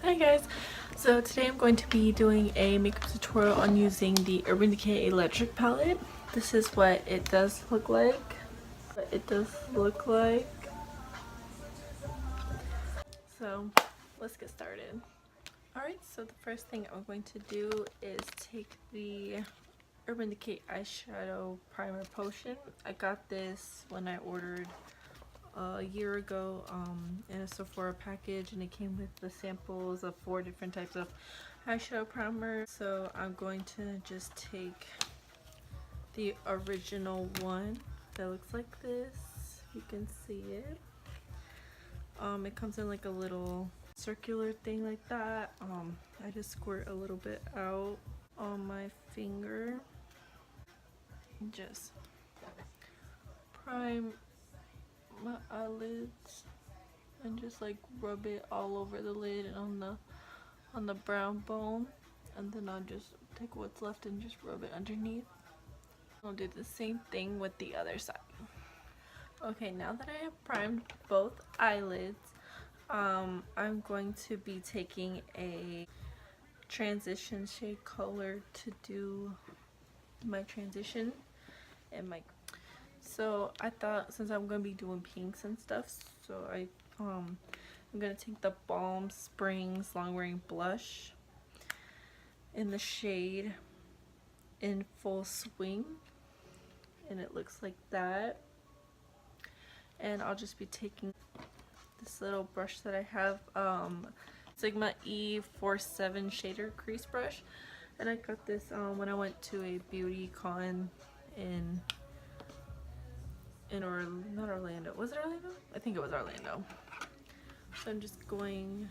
Hi guys, so today I'm going to be doing a makeup tutorial on using the Urban Decay Electric palette. This is what it does look like. So let's get started. Alright, so the first thing I'm going to do is take the Urban Decay eyeshadow primer potion. I got this when I ordered a year ago in a Sephora package, and it came with the samples of 4 different types of eyeshadow primer. So I'm going to just take the original one that looks like this. You can see it. It comes in like a little circular thing like that. I just squirt a little bit out on my finger, just prime my eyelids and just like rub it all over the lid and on the brown bone, and then I'll just take what's left and just rub it underneath. I'll do the same thing with the other side. Okay, now that I have primed both eyelids, I'm going to be taking a transition shade color to do my transition and my. So I thought, since I'm gonna be doing pinks and stuff, so I'm gonna take the Balm Springs Long Wearing Blush in the shade In Full Swing, and it looks like that. And I'll just be taking this little brush that I have, Sigma E47 shader crease brush, and I got this when I went to a beauty con in not Orlando. Was it Orlando? I think it was Orlando. So I'm just going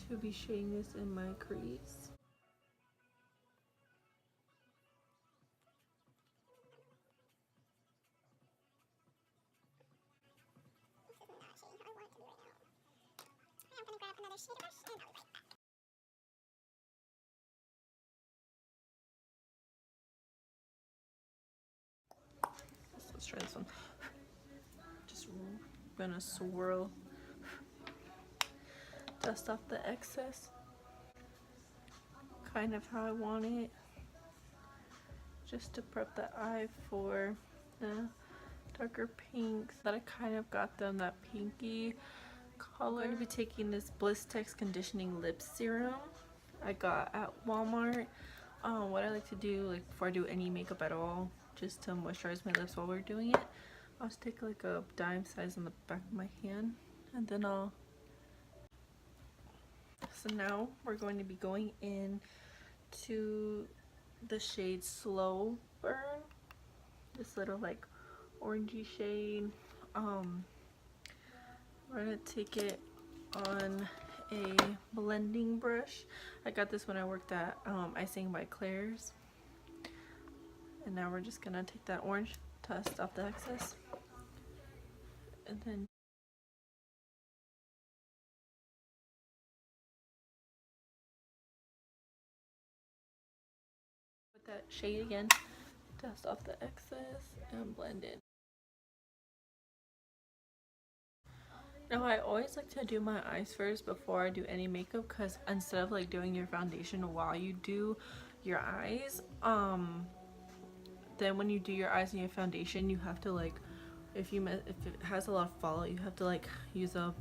to be shading this in my crease. Let's try this one. Just gonna swirl, dust off the excess, kind of how I want it, just to prep the eye for the darker pinks that I kind of got them that pinky color. I'm going to be taking this Blistex Conditioning Lip Serum I got at Walmart. What I like to do, like before I do any makeup at all, just to moisturize my lips while we're doing it, I'll just take like a dime size on the back of my hand, and then so now we're going to be going in to the shade Slow Burn, this little like orangey shade. We're gonna take it on a blending brush. I got this when I worked at Icing by Claire's. And now we're just gonna take that orange, dust off the excess, and then with that shade again, dust off the excess and blend it. Now I always like to do my eyes first before I do any makeup, because instead of like doing your foundation while you do your eyes, then when you do your eyes and your foundation, you have to like, if it has a lot of fallout, you have to like use a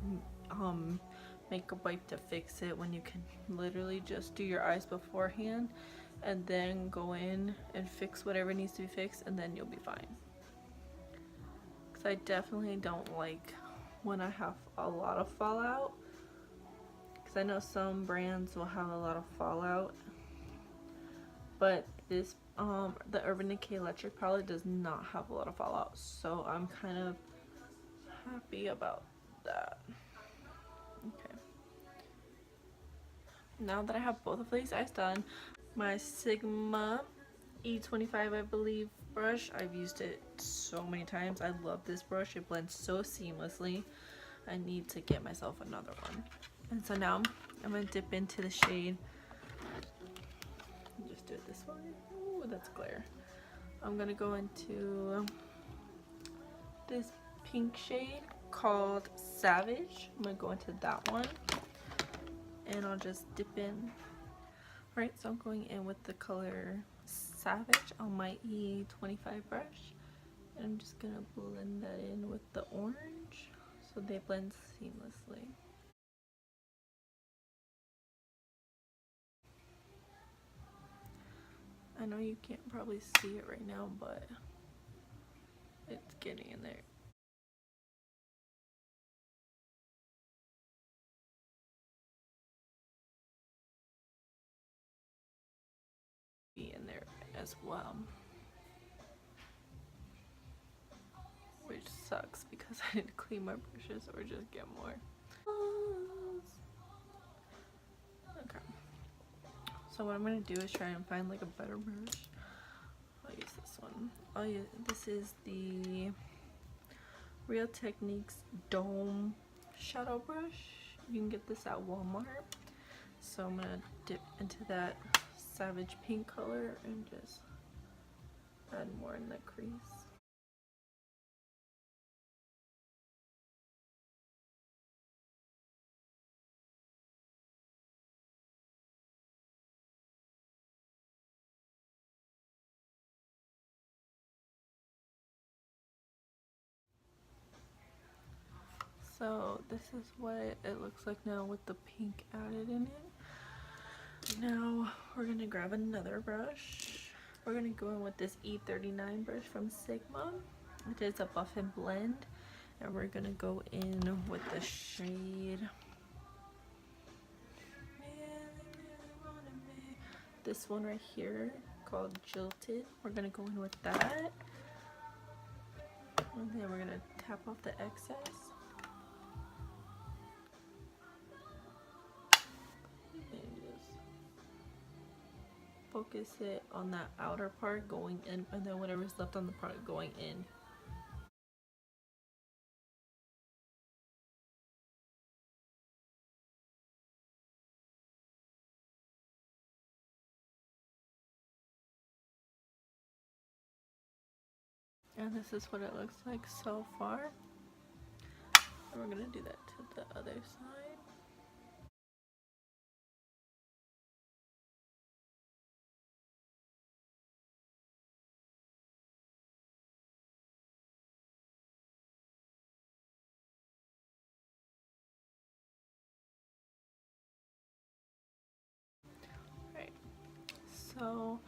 makeup wipe to fix it, when you can literally just do your eyes beforehand and then go in and fix whatever needs to be fixed, and then you'll be fine. Because I definitely don't like when I have a lot of fallout, because I know some brands will have a lot of fallout, but this the Urban Decay Electric palette does not have a lot of fallout, so I'm kind of happy about that. Okay, now that I have both of these eyes done, my Sigma E25, I believe, brush, I've used it so many times. I love this brush. It blends so seamlessly. I need to get myself another one. And so now I'm gonna dip into the shade. Just do it this way. Ooh, that's glare. I'm gonna go into this pink shade called Savage. I'm gonna go into that one, and I'll just dip in. Alright, so I'm going in with the color Savage on my E25 brush. And I'm just gonna blend that in with the orange so they blend seamlessly. I know you can't probably see it right now, but it's getting in there. Be in there as well. Which sucks because I didn't clean my brushes or just get more. Okay. So what I'm gonna do is try and find like a better brush. I'll use this one. This is the Real Techniques Dome Shadow Brush. You can get this at Walmart. So I'm gonna dip into that Savage pink color and just add more in the crease. So this is what it looks like now with the pink added in it. Now we're gonna grab another brush. We're gonna go in with this E39 brush from Sigma. It is a buff and blend, and we're gonna go in with the shade, this one right here called Jilted. We're gonna go in with that, and then we're gonna tap off the excess. Focus it on that outer part going in, and then whatever's left on the part going in. And this is what it looks like so far. And we're gonna do that to the other side. Right. So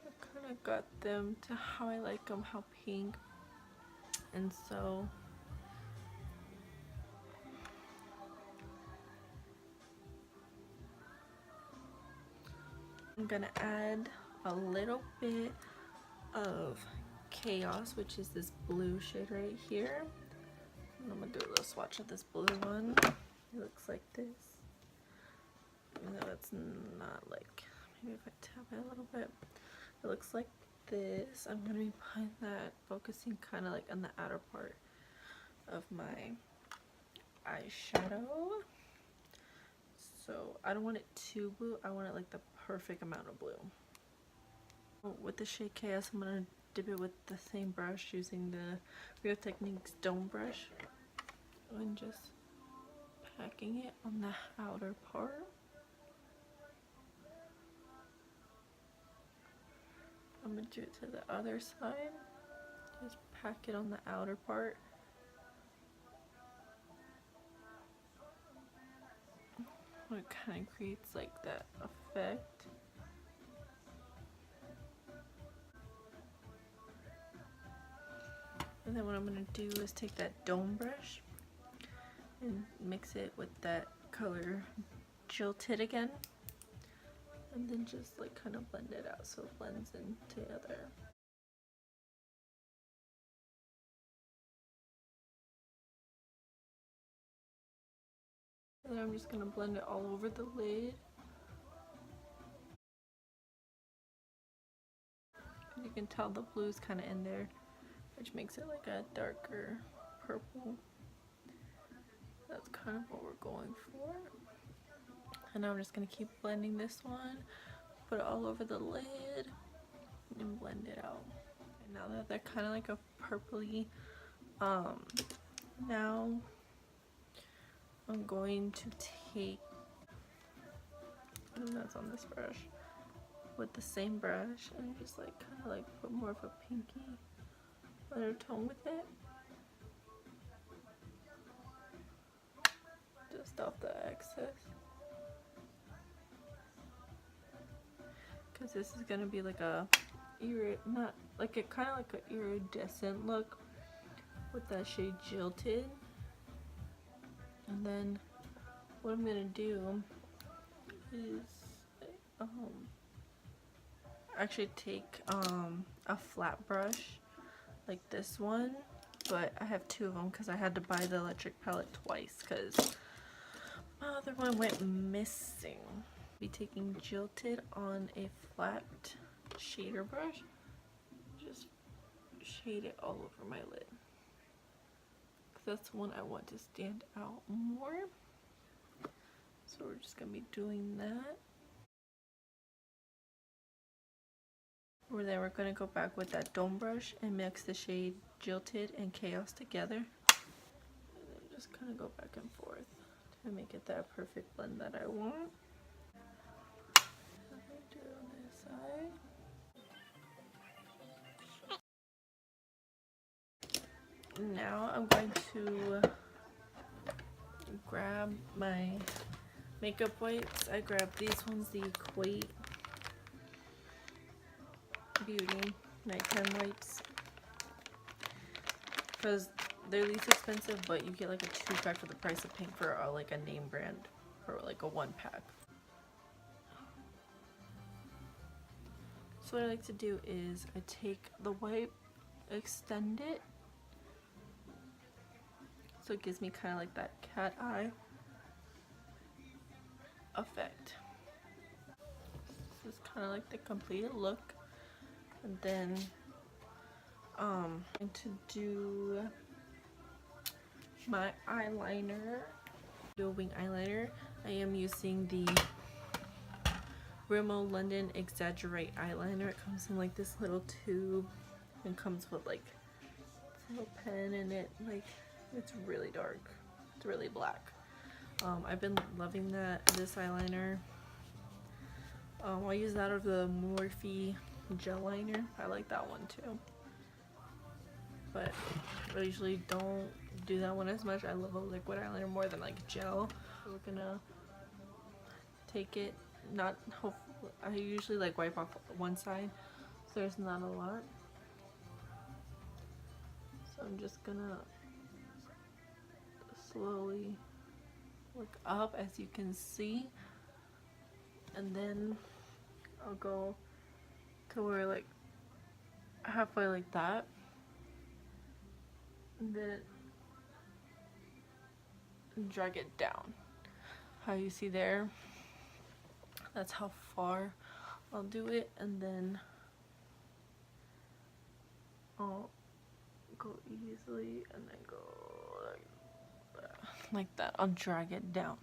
I kind of got them to how I like them, how pink. And so I'm gonna add a little bit of Chaos, which is this blue shade right here. And I'm gonna do a little swatch of this blue one. It looks like this. Even though it's not like, maybe if I tap it a little bit, it looks like this. I'm gonna be putting that, focusing kind of like on the outer part of my eyeshadow. So I don't want it too blue, I want it like the perfect amount of blue. With the shade Chaos, I'm gonna dip it with the same brush using the Real Techniques Dome brush and just packing it on the outer part. I'm gonna do it to the other side. Just pack it on the outer part. It kind of creates like that effect. And then what I'm gonna do is take that dome brush and mix it with that color Jilted again. And then just like kind of blend it out so it blends in together. And then I'm just gonna blend it all over the lid. You can tell the blue's kind of in there, which makes it like a darker purple. That's kind of what we're going for. And now I'm just gonna keep blending this one, put it all over the lid, and blend it out. And now that they're kind of like a purpley, now I'm going to take and that's on this brush, with the same brush, and just like kind of like put more of a pinky undertone with it. Just off the excess. Because this is gonna be like a not like a kind of like an iridescent look with that shade Jilted. And then what I'm gonna do is actually take a flat brush like this one, but I have two of them because I had to buy the electric palette twice because my other one went missing. Be taking Jilted on a flat shader brush, just shade it all over my lid because that's the one I want to stand out more. So we're just gonna be doing that. Or then we're gonna go back with that dome brush and mix the shade Jilted and Chaos together, and then just kind of go back and forth to make it that perfect blend that I want. Do it on this side. Now I'm going to grab my makeup wipes. I grabbed these ones, the Equate Beauty nighttime wipes, because they're least expensive, but you get like a 2-pack for the price of paying for like a name brand or like a 1-pack. So what I like to do is I take the wipe, extend it, so it gives me kind of like that cat eye effect. This is kind of like the completed look. And then I'm going to do my eyeliner. Do a wing eyeliner. I am using the Rimmel London Exaggerate eyeliner. It comes in like this little tube and comes with like a little pen in it. Like, it's really dark. It's really black. I've been loving this eyeliner. I'll use that of the Morphe gel liner. I like that one too, but I usually don't do that one as much. I love a liquid eyeliner more than like gel. So we're gonna take it, I usually like wipe off one side so there's not a lot, so I'm just gonna slowly look up, as you can see, and then I'll go to where like halfway like that, and then drag it down. How you see there, that's how far I'll do it, and then I'll go easily and then go like that. I'll drag it down,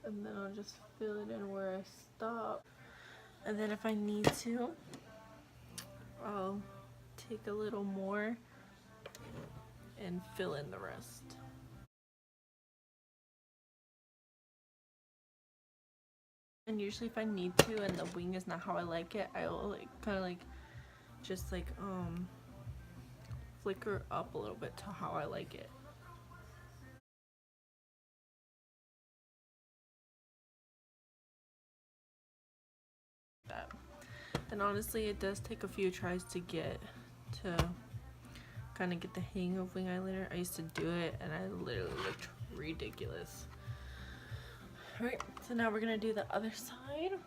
and then I'll just fill it in where I stop. And then if I need to, I'll take a little more and fill in the rest. And usually if I need to and the wing is not how I like it, I'll like kind of like just like flicker up a little bit to how I like it. That. And honestly, it does take a few tries to get to kind of get the hang of wing eyeliner. I used to do it and I literally looked ridiculous. Alright, so now we're gonna do the other side.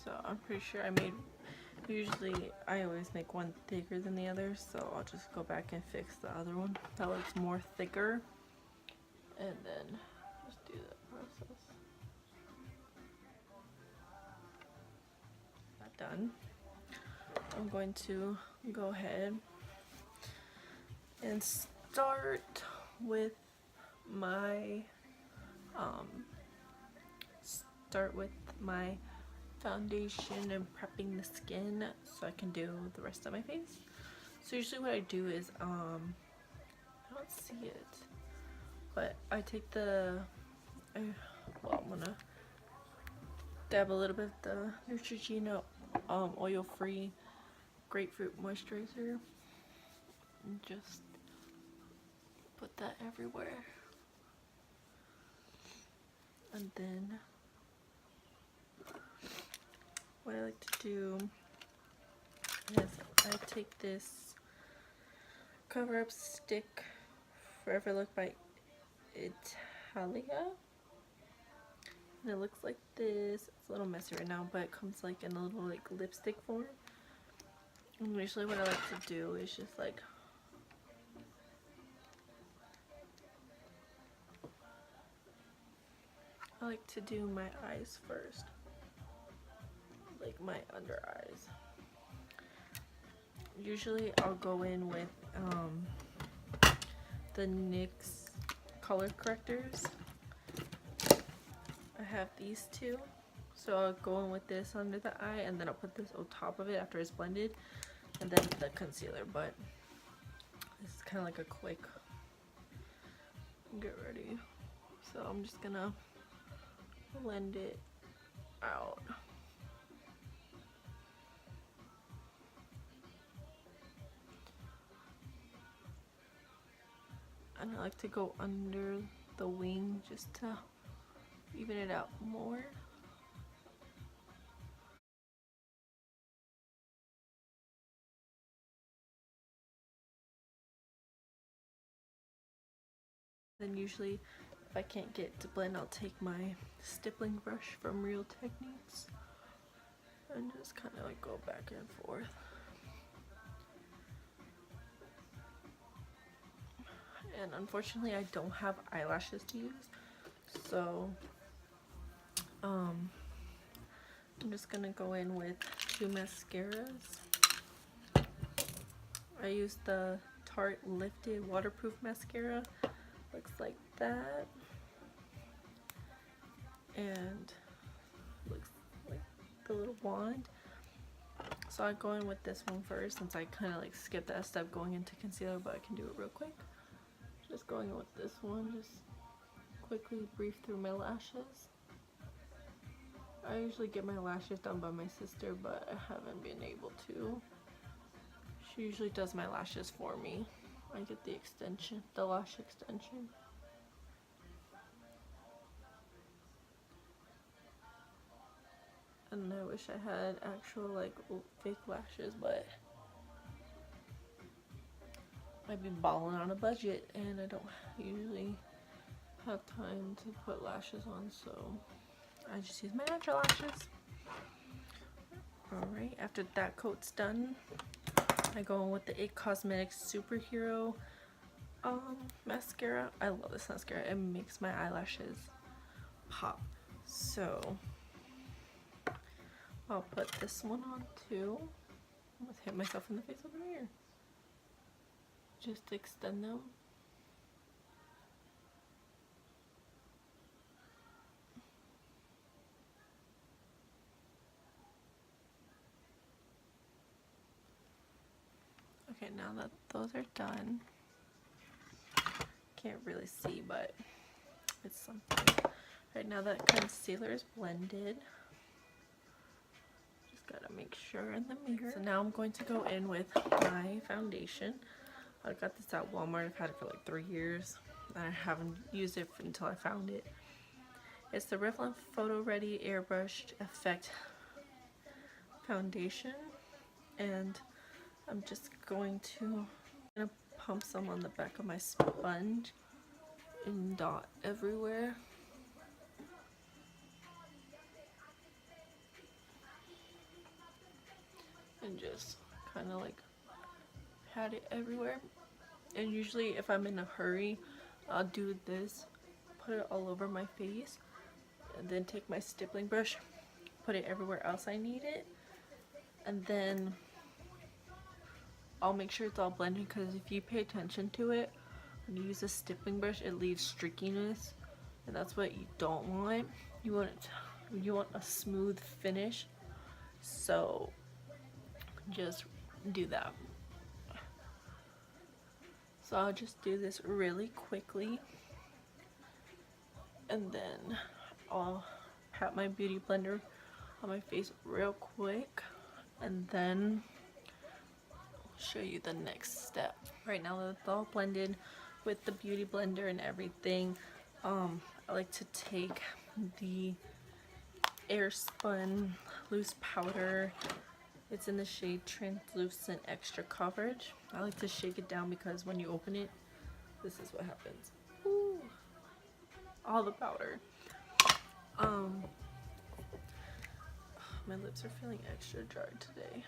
So I'm pretty sure I always make one thicker than the other, so I'll just go back and fix the other one that looks more thicker, and then just do that process. That done. I'm going to go ahead and start with my start with my foundation and prepping the skin so I can do the rest of my face. So usually what I do is I don't see it, but I take I'm gonna dab a little bit of the Neutrogena oil-free grapefruit moisturizer and just put that everywhere. And then what I like to do is I take this cover up stick Forever Look by Italia, and it looks like this. It's a little messy right now, but it comes like in a little like lipstick form. And usually what I like to do is just like I like to do my eyes first, like my under eyes. Usually I'll go in with the NYX color correctors. I have these two, so I'll go in with this under the eye, and then I'll put this on top of it after it's blended, and then the concealer. But this is kind of like a quick get ready, so I'm just gonna blend it out. And I like to go under the wing just to even it out more. Then usually if I can't get to blend, I'll take my stippling brush from Real Techniques and just kind of like go back and forth. And unfortunately I don't have eyelashes to use, so I'm just gonna go in with two mascaras. I use the Tarte Lifted Waterproof Mascara. Looks like that, and looks like the little wand. So I go in with this one first, since I kind of like skipped that step going into concealer, but I can do it real quick. Just going in with this one, just quickly brief through my lashes. I usually get my lashes done by my sister, but I haven't been able to. She usually does my lashes for me. I get the extension, the lash extension. And I wish I had actual like fake lashes, but I've been balling on a budget and I don't usually have time to put lashes on, so I just use my natural lashes. Alright, after that coat's done, I go in with the It Cosmetics Superhero mascara. I love this mascara. It makes my eyelashes pop. So I'll put this one on too. I'm gonna hit myself in the face with a mirror. Just extend them. Okay, now that those are done, can't really see, but it's something. Right now that concealer is blended. Just gotta make sure in the mirror. So now I'm going to go in with my foundation. I got this at Walmart. I've had it for like 3 years. I haven't used it until I found it. It's the Revlon Photo Ready Airbrushed Effect Foundation, and I'm just going to pump some on the back of my sponge and dot everywhere. And just kind of like pat it everywhere. And usually if I'm in a hurry, I'll do this, put it all over my face, and then take my stippling brush, put it everywhere else I need it, and then I'll make sure it's all blended, because if you pay attention to it, when you use a stippling brush, it leaves streakiness, and that's what you don't want. You want you want a smooth finish, so just do that. So I'll just do this really quickly, and then I'll pat my beauty blender on my face real quick, and then I'll show you the next step. Right now that it's all blended with the beauty blender and everything, I like to take the air spun loose powder. It's in the shade Translucent Extra Coverage. I like to shake it down because when you open it, this is what happens. Ooh, all the powder. My lips are feeling extra dry today.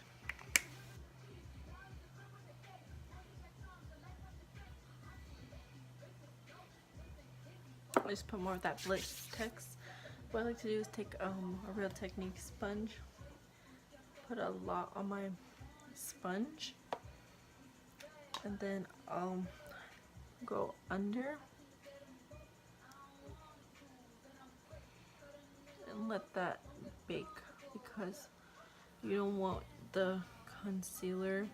I just put more of that blitz text. What I like to do is take a Real Technique sponge, put a lot on my sponge, and then I'll go under and let that bake, because you don't want the concealer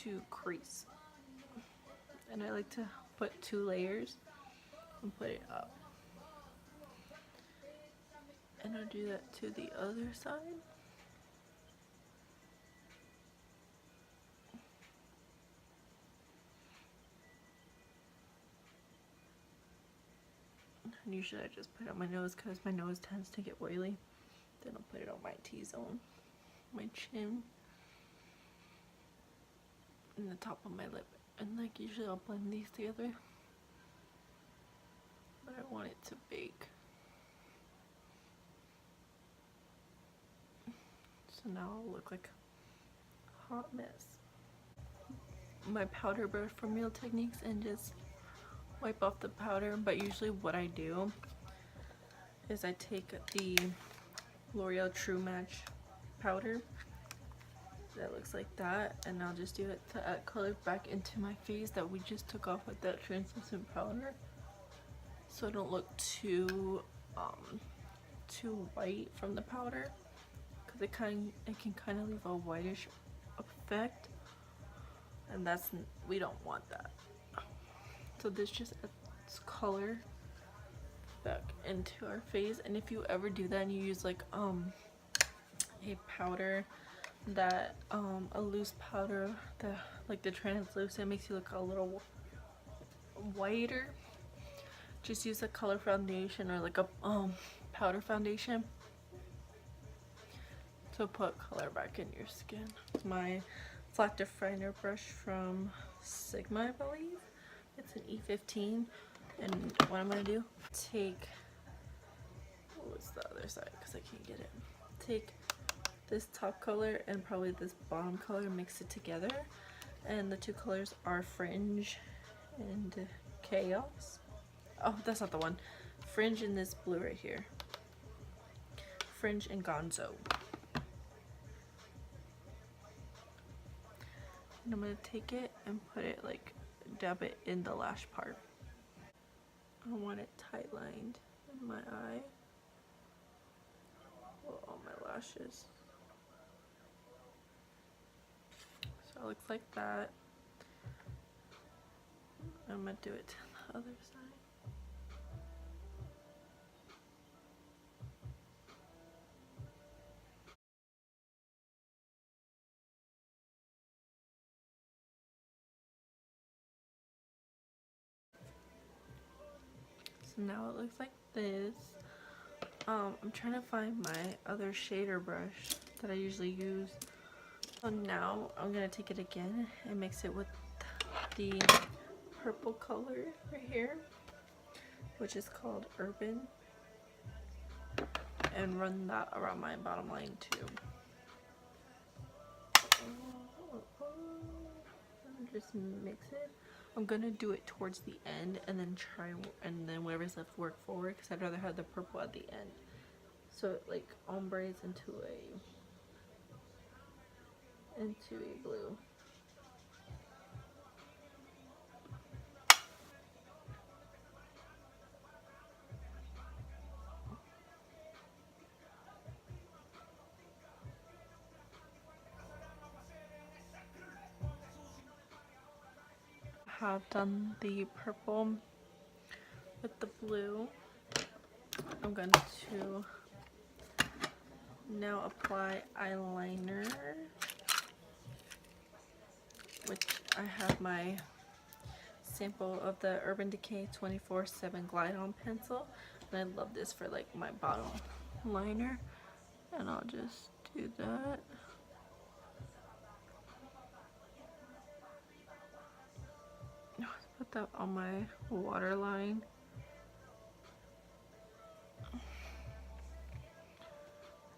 to crease. And I like to put 2 layers and put it up. And I'll do that to the other side. And usually I just put it on my nose because my nose tends to get oily. Then I'll put it on my T-zone, my chin, and the top of my lip. And like usually I'll blend these together, but I want it to bake. So now I'll look like a hot mess. My powder brush from Real Techniques and just wipe off the powder. But usually what I do is I take the L'Oreal True Match powder that looks like that, and I'll just do it to add color back into my face that we just took off with that translucent powder, so I don't look too white from the powder, because it can kind of leave a whitish effect, and we don't want that. So this just adds color back into our face. And if you ever do that and you use like a powder that a loose powder that like the translucent makes you look a little whiter, just use a color foundation or like a powder foundation to put color back in your skin. It's my flat definer brush from Sigma, I believe. It's an E15. And what I'm gonna do, take, what's the other side because I can't get it, take this top color and probably this bottom color, mix it together, and the 2 colors are Fringe and Chaos. Oh, that's not the one. Fringe and this blue right here, Fringe and Gonzo. And I'm gonna take it and put it like, dab it in the lash part. I want it tight lined in my eye, well, on my lashes. So it looks like that. I'm gonna do it to the other side. So now it looks like this. I'm trying to find my other shader brush that I usually use. So now I'm gonna take it again and mix it with the purple color right here, which is called Urban, and run that around my bottom line too. And just mix it. I'm gonna do it towards the end and then whatever's left work forward, because I'd rather have the purple at the end, so it like ombres into a blue. have done the purple with the blue, I'm going to now apply eyeliner, which I have my sample of the Urban Decay 24/7 Glide On pencil, and I love this for like my bottom liner, and I'll just do that. Put that on my waterline.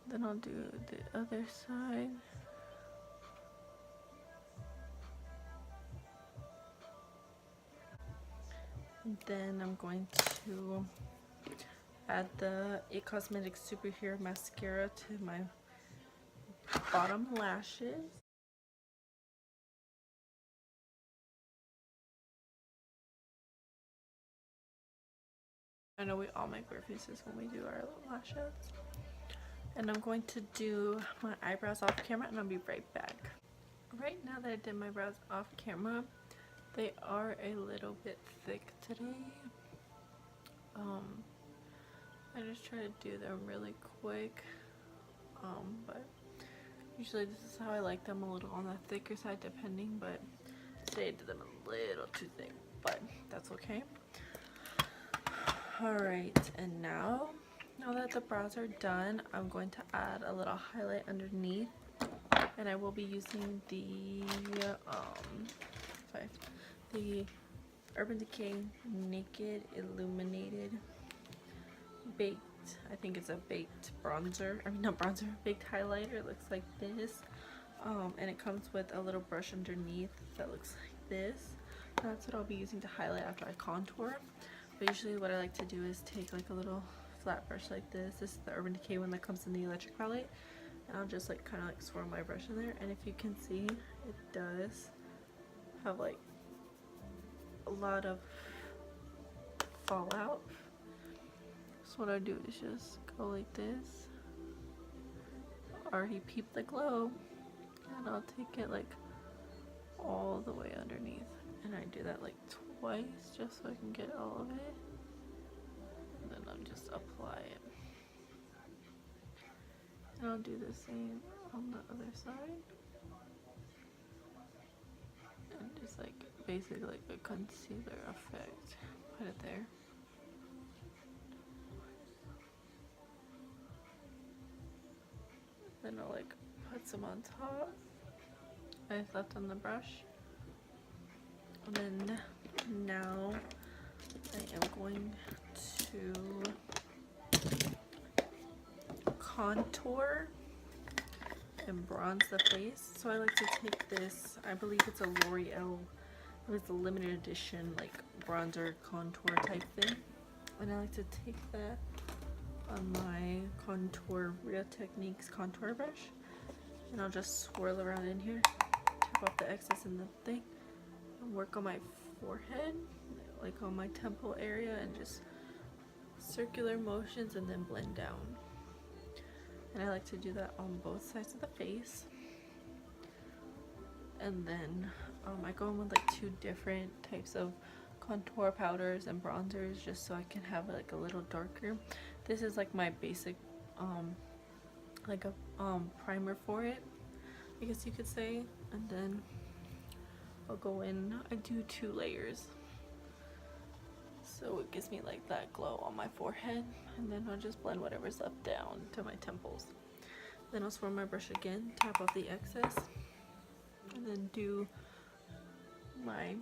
Then I'll do the other side. And then I'm going to add the It Cosmetics Superhero Mascara to my bottom lashes. I know we all make weird faces when we do our lashes. And I'm going to do my eyebrows off camera, and I'll be right back. Right now that I did my brows off camera, they are a little bit thick today. I just try to do them really quick. But usually this is how I like them, a little on the thicker side depending, but today I did them a little too thick, but that's okay. Alright, and now that the brows are done, I'm going to add a little highlight underneath, and I will be using the Urban Decay Naked Illuminated Baked, I think it's a baked bronzer, I mean not bronzer, baked highlighter. It looks like this, and it comes with a little brush underneath that looks like this. That's what I'll be using to highlight after I contour. But usually what I like to do is take like a little flat brush like this. This is the Urban Decay one that comes in the electric palette. And I'll just like kind of like swirl my brush in there. And if you can see, it does have like a lot of fallout. So what I do is just go like this. Already peeped the glow. And I'll take it like all the way underneath. And I do that like twice just so I can get all of it, and then I'll just apply it, and I'll do the same on the other side, and just like basically like a concealer effect, put it there. Then I'll like put some on top. I left on the brush. And then now I am going to contour and bronze the face. So I like to take this, I believe it's a L'Oreal, it was a limited edition like bronzer contour type thing. And I like to take that on my contour Real Techniques contour brush, and I'll just swirl around in here, tap off the excess in the thing, and work on my forehead, like on my temple area, and just circular motions and then blend down. And I like to do that on both sides of the face. And then I go in with like 2 different types of contour powders and bronzers just so I can have it like a little darker. This is like my basic like a primer for it, I guess you could say. And then I'll go in, I do 2 layers so it gives me like that glow on my forehead, and then I'll just blend whatever's left down to my temples. Then I'll swirl my brush again, tap off the excess, and then do my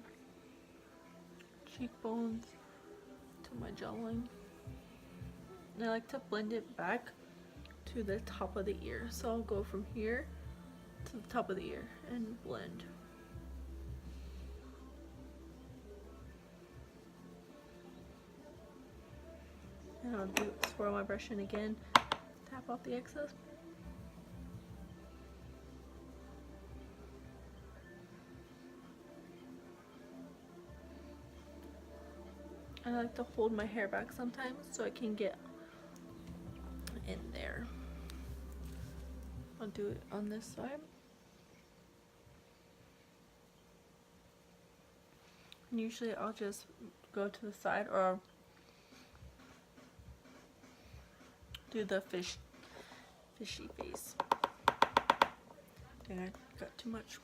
cheekbones to my jawline. And I like to blend it back to the top of the ear, so I'll go from here to the top of the ear and blend. And I'll swirl my brush in again, tap off the excess. I like to hold my hair back sometimes so I can get in there. I'll do it on this side. And usually I'll just go to the side or do the fishy face. I think I got too much.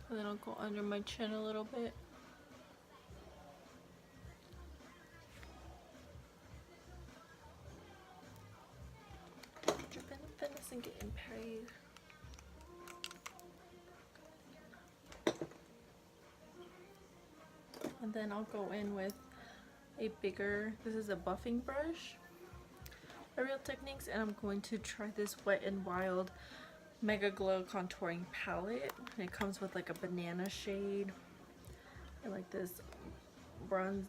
And then I'll go under my chin a little bit. Dripping the fitness and getting paid. And then I'll go in with a bigger, this is a buffing brush by Real Techniques, and I'm going to try this Wet n Wild Mega Glow Contouring Palette. And it comes with like a banana shade and like this bronze,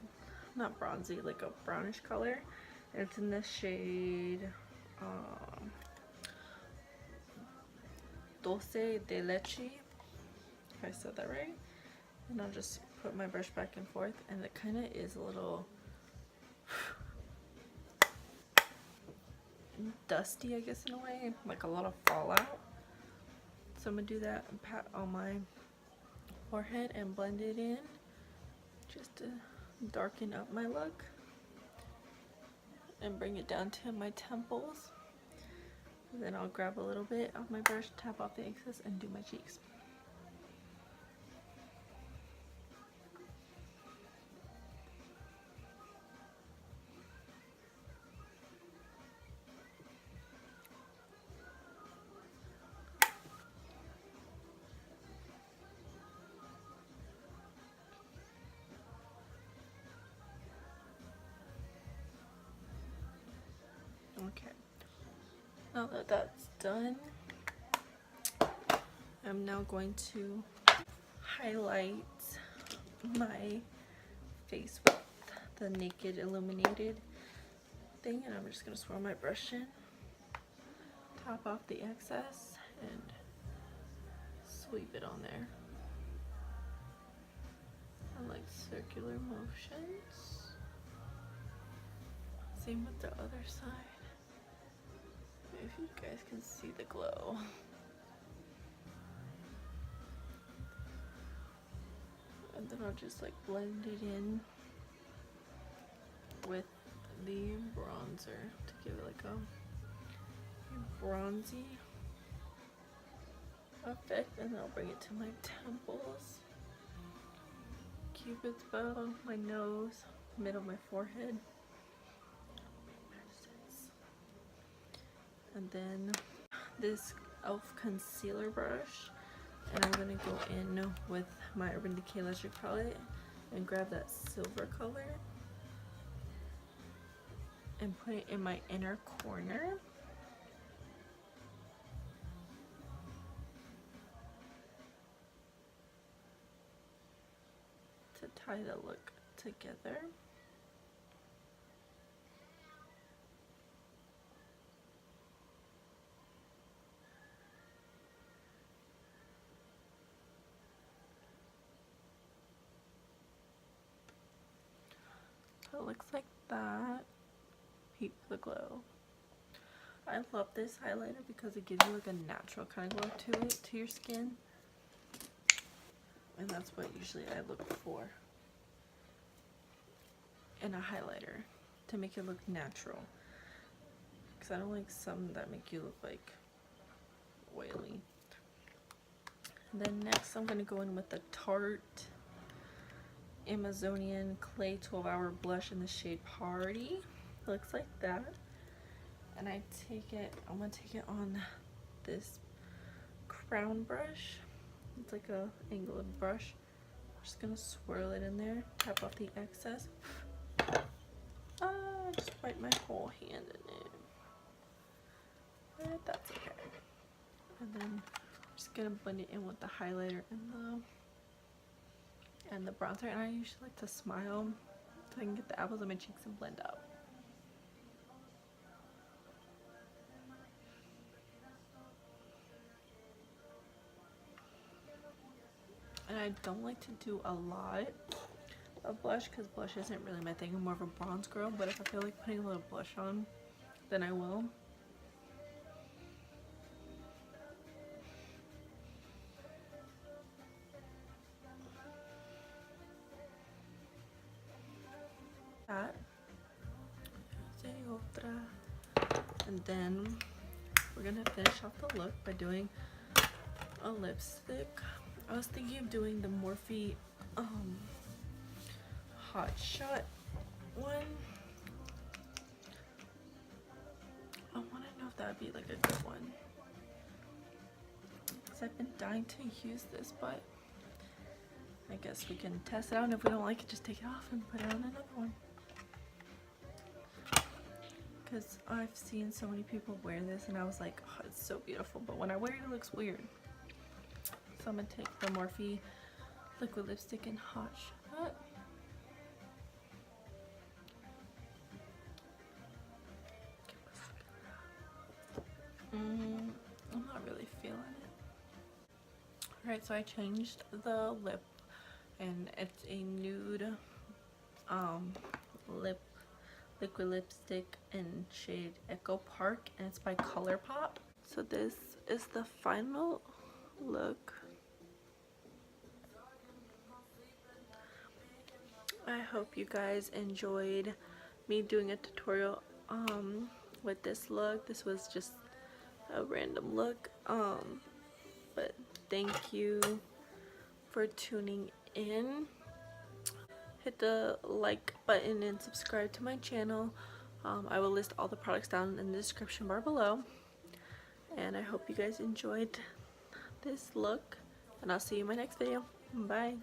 not bronzy, like a brownish color. And it's in the shade Dulce de Leche, if I said that right. And I'll just put my brush back and forth, and it kind of is a little dusty, I guess, in a way, like a lot of fallout. So I'm gonna do that and pat on my forehead and blend it in just to darken up my look and bring it down to my temples. And then I'll grab a little bit of my brush, tap off the excess, and do my cheeks. Okay, now that that's done, I'm now going to highlight my face with the Naked Illuminated thing, and I'm just going to swirl my brush in, top off the excess, and sweep it on there. I like circular motions. Same with the other side. If you guys can see the glow. And then I'll just like blend it in with the bronzer to give it like a bronzy effect. And then I'll bring it to my temples, Cupid's bow, my nose, middle of my forehead. And then this e.l.f. concealer brush, and I'm going to go in with my Urban Decay Electric Palette and grab that silver color and put it in my inner corner. To tie the look together. So it looks like that. Peep the glow. I love this highlighter because it gives you like a natural kind of glow to it, to your skin. And that's what usually I look for in a highlighter, to make it look natural. Because I don't like some that make you look like oily. And then next I'm going to go in with the Tarte Amazonian Clay 12-Hour Blush in the shade Party. It looks like that. And I'm going to take it on this crown brush. It's like a angled brush. I'm just going to swirl it in there, tap off the excess. Just wipe my whole hand in it. But that's okay. And then I'm just going to blend it in with the highlighter and the bronzer. And I usually like to smile so I can get the apples of my cheeks and blend up. And I don't like to do a lot a blush because blush isn't really my thing. I'm more of a bronze girl, but if I feel like putting a little blush on, then I will. That. And then we're gonna finish off the look by doing a lipstick. I was thinking of doing the Morphe Hot Shot one. I want to know if that would be like a good one, because I've been dying to use this, but I guess we can test it out, and if we don't like it, just take it off and put it on another one. Because I've seen so many people wear this and I was like, oh, it's so beautiful, but when I wear it, it looks weird. So I'm gonna take the Morphe liquid lipstick in Hot Shot. I'm not really feeling it. Alright, so I changed the lip, and it's a nude liquid lipstick in shade Echo Park, and it's by ColourPop. So this is the final look. I hope you guys enjoyed me doing a tutorial with this look. This was just a random look, but thank you for tuning in. Hit the like button and subscribe to my channel. I will list all the products down in the description bar below, and I hope you guys enjoyed this look, and I'll see you in my next video. Bye.